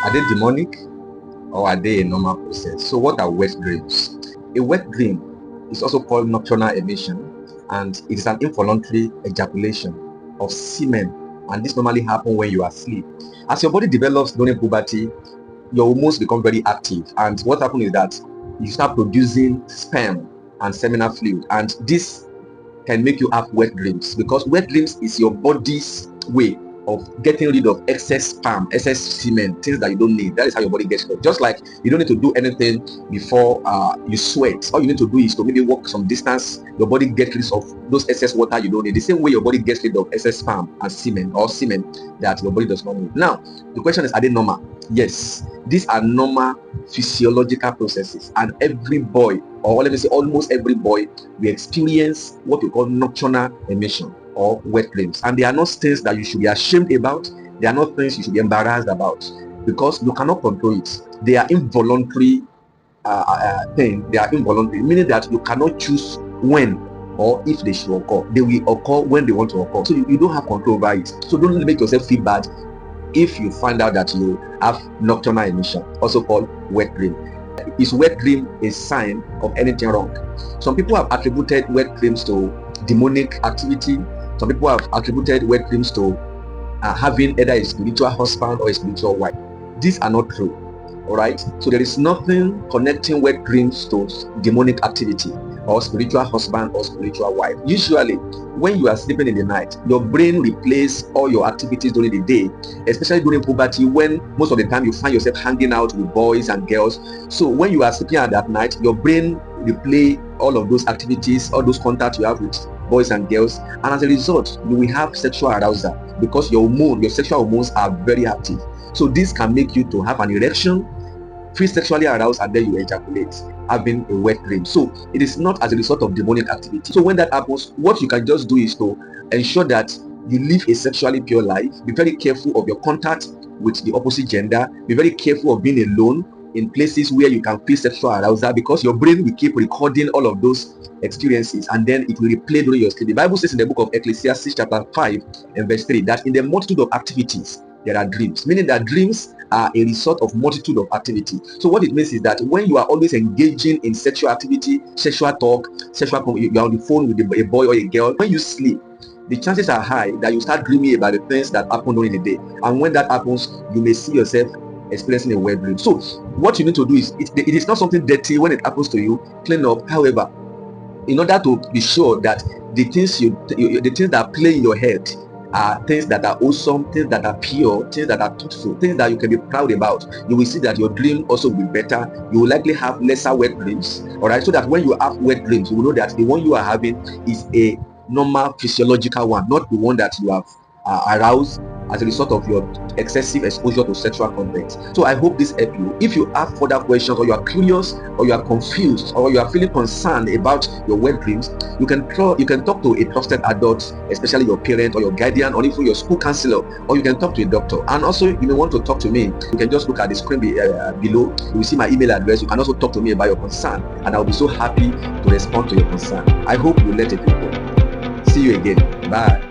Are they demonic or are they a normal process? So what are wet dreams? A wet dream is also called nocturnal emission, and it is an involuntary ejaculation of semen, and this normally happens when you are asleep. As your body develops during puberty, your hormones become very active, and what happens is that you start producing sperm and seminal fluid, and this can make you have wet dreams, because wet dreams is your body's way of getting rid of excess sperm, excess semen, things that you don't need. That is how your body gets rid. Just like you don't need to do anything before you sweat. All you need to do is to maybe walk some distance. Your body gets rid of those excess water you don't need. The same way your body gets rid of excess sperm and semen, or semen that your body does not need. Now, the question is, are they normal? Yes, these are normal physiological processes, and every boy, or let me say almost every boy, we experience what we call nocturnal emission or wet dreams, and they are not things that you should be ashamed about. They are not things you should be embarrassed about, because you cannot control it. They are involuntary thing. They are involuntary, meaning that you cannot choose when or if they should occur. They will occur when they want to occur, so you don't have control over it. So don't make yourself feel bad if you find out that you have nocturnal emission, also called wet dream. Is wet dream a sign of anything wrong? Some people have attributed wet dreams to demonic activity. Some people have attributed wet dreams to having either a spiritual husband or a spiritual wife. These are not true. All right, so there is nothing connecting wet dreams to demonic activity or spiritual husband or spiritual wife. Usually when you are sleeping in the night, your brain replays all your activities during the day, especially during puberty, when most of the time you find yourself hanging out with boys and girls. So when you are sleeping at that night, your brain replay all of those activities, all those contacts you have with boys and girls, and as a result you will have sexual arousal, because your sexual hormones are very active. So this can make you to have an erection, feel sexually aroused, and then you ejaculate, having a wet dream. So it is not as a result of demonic activity. So when that happens, what you can just do is to ensure that you live a sexually pure life. Be very careful of your contact with the opposite gender. Be very careful of being alone in places where you can feel sexual arousal, because your brain will keep recording all of those experiences, and then it will replay during your sleep. The Bible says in the book of Ecclesiastes chapter 5 and verse 3 that in the multitude of activities there are dreams, meaning that dreams are a result of multitude of activity. So what it means is that when you are always engaging in sexual activity, sexual talk, you are on the phone with a boy or a girl, when you sleep, the chances are high that you start dreaming about the things that happen during the day. And when that happens, you may see yourself experiencing a wet dream. So what you need to do is, it is not something dirty. When it happens to you, clean up. However, in order to be sure that the things the things that play in your head are things that are awesome, things that are pure, things that are truthful, things that you can be proud about, you will see that your dream also will be better. You will likely have lesser wet dreams. All right, so that when you have wet dreams, you will know that the one you are having is a normal physiological one, not the one that you have aroused as a result of your excessive exposure to sexual content. So I hope this helped you. If you have further questions, or you are curious, or you are confused, or you are feeling concerned about your wet dreams, you can talk to a trusted adult, especially your parent or your guardian, or even your school counselor, or you can talk to a doctor. And also, you may want to talk to me, you can just look at the screen below. You will see my email address. You can also talk to me about your concern, and I'll be so happy to respond to your concern. I hope you let it people. See you again. Bye.